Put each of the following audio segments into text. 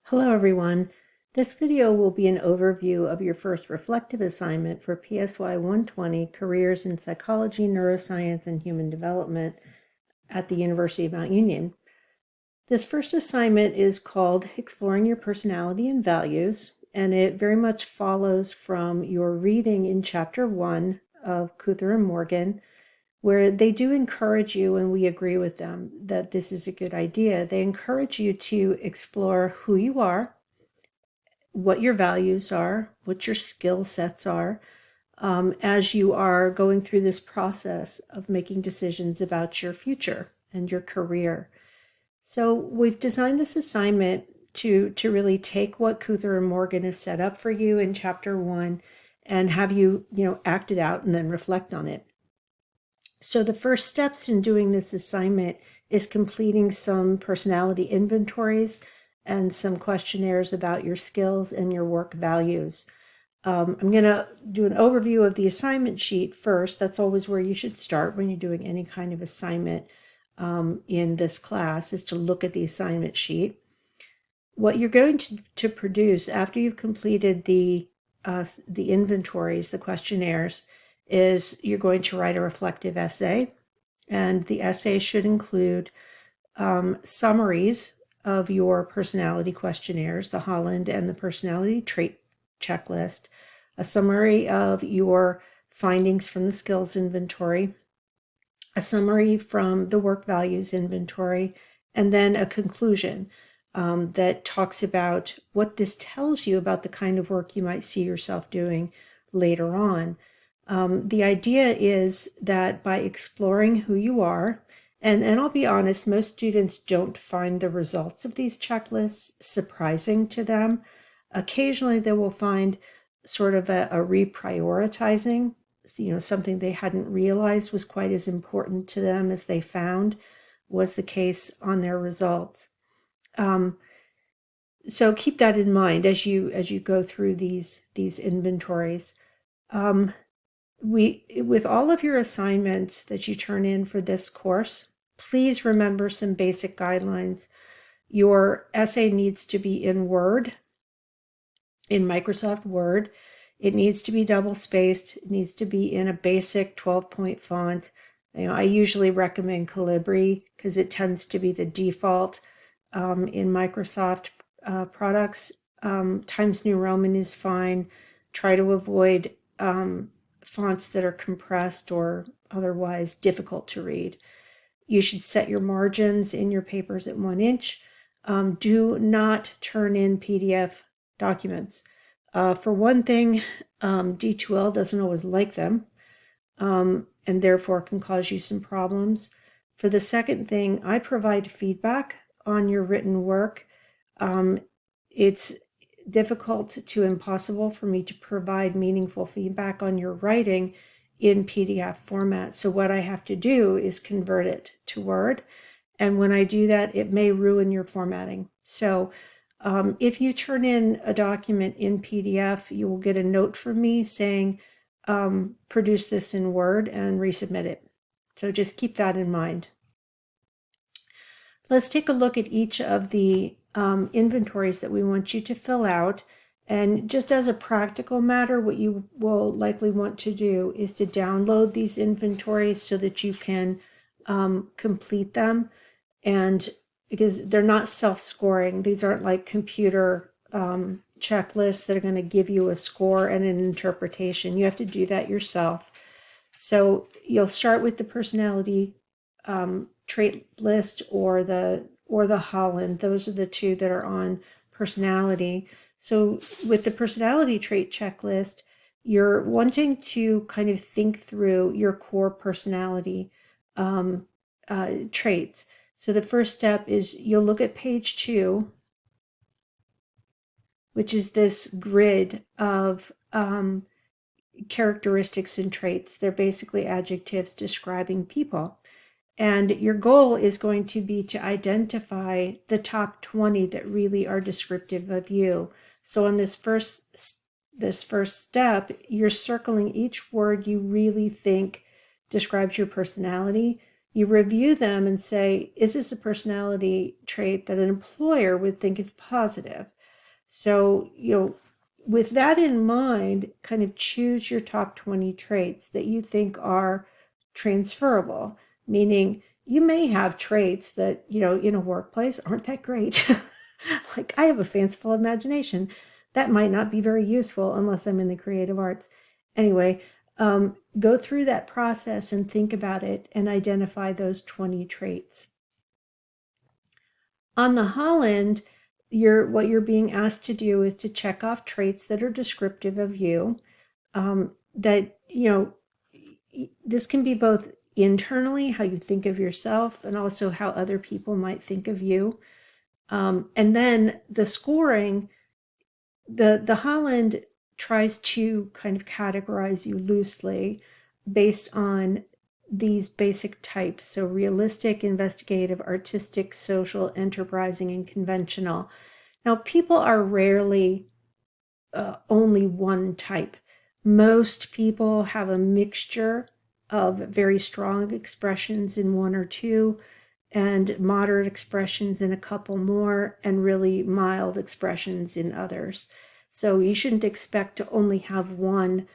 Hello everyone. This video will be an overview of your first reflective assignment for PSY 120, Careers in Psychology, Neuroscience, and Human Development at the University of Mount Union. This first assignment is called Exploring Your Personality and Values, and it very much follows from your reading in Chapter 1 of Kuthar and Morgan, where they do encourage you, and we agree with them, that this is a good idea. They encourage you to explore who you are, what your values are, what your skill sets are, as you are going through this process of making decisions about your future and your career. So we've designed this assignment to really take what Kuthar and Morgan have set up for you in Chapter 1 and have you, act it out and then reflect on it. So the first steps in doing this assignment is completing some personality inventories and some questionnaires about your skills and your work values. I'm going to do an overview of the assignment sheet first. That's always where you should start when you're doing any kind of assignment in this class, is to look at the assignment sheet. What you're going to produce after you've completed the inventories, the questionnaires, is you're going to write a reflective essay, and the essay should include summaries of your personality questionnaires, the Holland and the personality trait checklist, a summary of your findings from the skills inventory, a summary from the work values inventory, and then a conclusion that talks about what this tells you about the kind of work you might see yourself doing later on. The idea is that by exploring who you are, and I'll be honest, most students don't find the results of these checklists surprising to them. Occasionally they will find sort of a reprioritizing, something they hadn't realized was quite as important to them as they found was the case on their results. So keep that in mind as you go through these inventories. With all of your assignments that you turn in for this course, please remember some basic guidelines. Your essay needs to be in Word, in Microsoft Word. It needs to be double-spaced. It needs to be in a basic 12-point font. I usually recommend Calibri because it tends to be the default in Microsoft products. Times New Roman is fine. Try to avoid fonts that are compressed or otherwise difficult to read. You should set your margins in your papers at 1 inch. Do not turn in PDF documents. For one thing, D2L doesn't always like them, and therefore can cause you some problems. For the second thing, I provide feedback on your written work. It's difficult to impossible for me to provide meaningful feedback on your writing in PDF format. So what I have to do is convert it to Word. And when I do that, it may ruin your formatting. So if you turn in a document in PDF, you will get a note from me saying, produce this in Word and resubmit it. So just keep that in mind. Let's take a look at each of the inventories that we want you to fill out. And just as a practical matter, what you will likely want to do is to download these inventories so that you can complete them. And because they're not self-scoring, these aren't like computer checklists that are going to give you a score and an interpretation. You have to do that yourself. So you'll start with the personality trait list or the Holland. Those are the two that are on personality. So with the personality trait checklist, you're wanting to kind of think through your core personality traits. So the first step is you'll look at page 2, which is this grid of characteristics and traits. They're basically adjectives describing people. And your goal is going to be to identify the top 20 that really are descriptive of you. So on this first step, you're circling each word you really think describes your personality. You review them and say, is this a personality trait that an employer would think is positive? So, with that in mind, kind of choose your top 20 traits that you think are transferable, meaning you may have traits that, in a workplace aren't that great. Like, I have a fanciful imagination. That might not be very useful unless I'm in the creative arts. Anyway, go through that process and think about it and identify those 20 traits. On the Holland, what you're being asked to do is to check off traits that are descriptive of you. This can be both internally, how you think of yourself, and also how other people might think of you. And then the scoring, the Holland tries to kind of categorize you loosely based on these basic types. So realistic, investigative, artistic, social, enterprising, and conventional. Now, people are rarely only one type. Most people have a mixture of very strong expressions in one or two, and moderate expressions in a couple more, and really mild expressions in others. So you shouldn't expect to only have one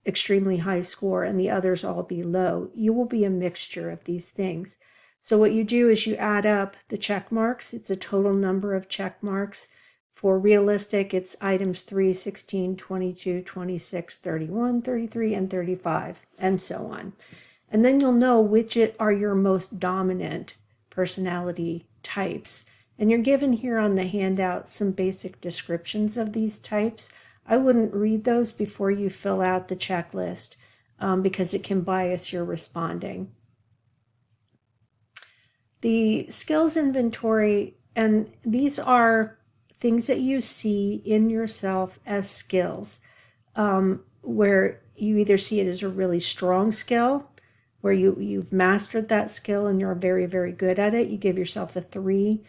extremely high score and the others all be low. You will be a mixture of these things. So what you do is you add up the check marks. It's a total number of check marks. For realistic, it's items 3, 16, 22, 26, 31, 33, and 35, and so on. And then you'll know which are your most dominant personality types. And you're given here on the handout some basic descriptions of these types. I wouldn't read those before you fill out the checklist because it can bias your responding. The skills inventory, and these are things that you see in yourself as skills, where you either see it as a really strong skill, where you've mastered that skill and you're very, very good at it, you give yourself a 3.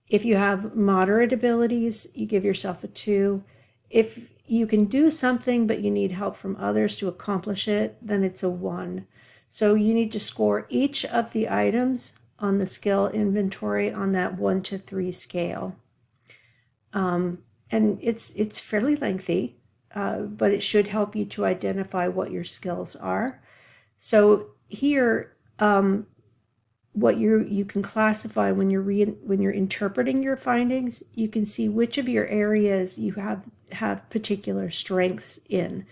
If you have moderate abilities, you give yourself a 2. If you can do something but you need help from others to accomplish it, then it's a 1. So you need to score each of the items on the skill inventory on that 1 to 3 scale. And it's fairly lengthy, but it should help you to identify what your skills are. So here, what you can classify when you're interpreting your findings, you can see which of your areas you have particular strengths in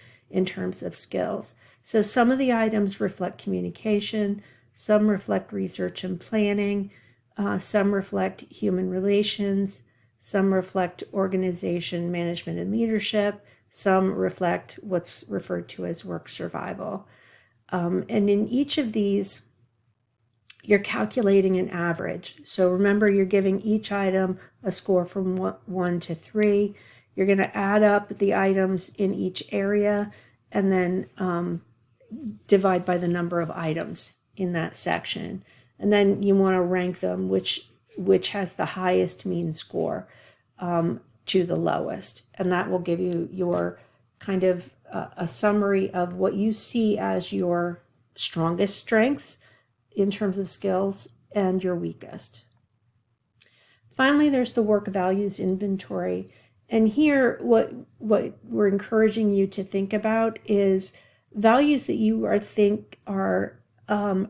terms of skills. So some of the items reflect communication, some reflect research and planning, some reflect human relations, some reflect organization, management, and leadership, some reflect what's referred to as work survival. And in each of these, you're calculating an average. So remember, you're giving each item a score from 1 to 3. You're going to add up the items in each area and then divide by the number of items in that section. And then you want to rank them, which has the highest mean score to the lowest. And that will give you your kind of a summary of what you see as your strongest strengths in terms of skills and your weakest. Finally, there's the work values inventory. And here, what we're encouraging you to think about is values that you think are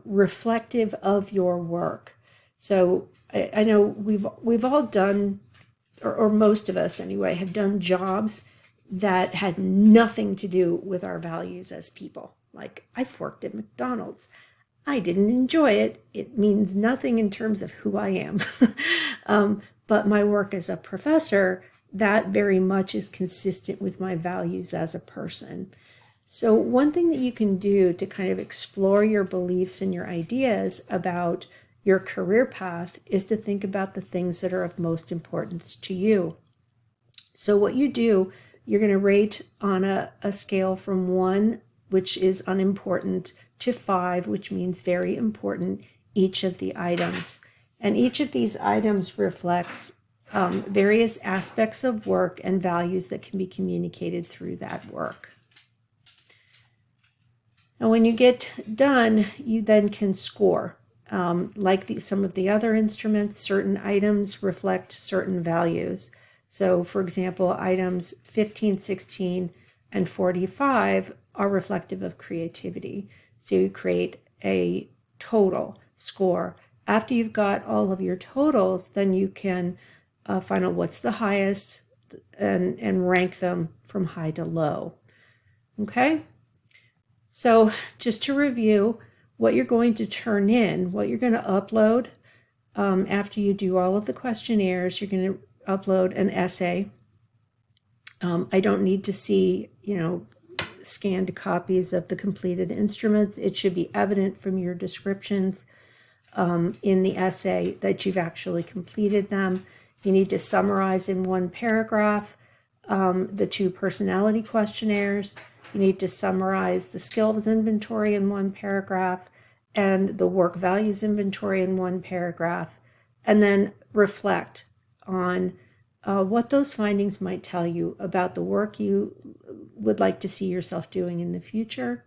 reflective of your work. So I know we've all done, or most of us anyway, have done jobs that had nothing to do with our values as people. Like, I've worked at McDonald's. I didn't enjoy it. It means nothing in terms of who I am. But my work as a professor, that very much is consistent with my values as a person. So one thing that you can do to kind of explore your beliefs and your ideas about your career path is to think about the things that are of most importance to you. So what you do, you're going to rate on a scale from 1, which is unimportant, to 5, which means very important, each of the items. And each of these items reflects various aspects of work and values that can be communicated through that work. And when you get done, you then can score. Like some of the other instruments, certain items reflect certain values. So for example, items 15, 16, and 45 are reflective of creativity. So you create a total score. After you've got all of your totals, then you can find out what's the highest and rank them from high to low. Okay? So just to review, what you're going to turn in, what you're going to upload after you do all of the questionnaires, you're going to upload an essay. I don't need to see, scanned copies of the completed instruments. It should be evident from your descriptions in the essay that you've actually completed them. You need to summarize in one paragraph the 2 personality questionnaires. You need to summarize the skills inventory in one paragraph and the work values inventory in one paragraph, and then reflect on what those findings might tell you about the work you would like to see yourself doing in the future,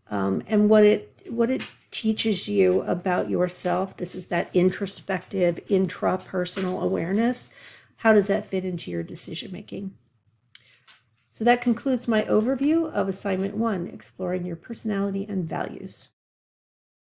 and what it teaches you about yourself. This is that introspective, intrapersonal awareness. How does that fit into your decision making? So that concludes my overview of assignment 1, exploring your personality and values.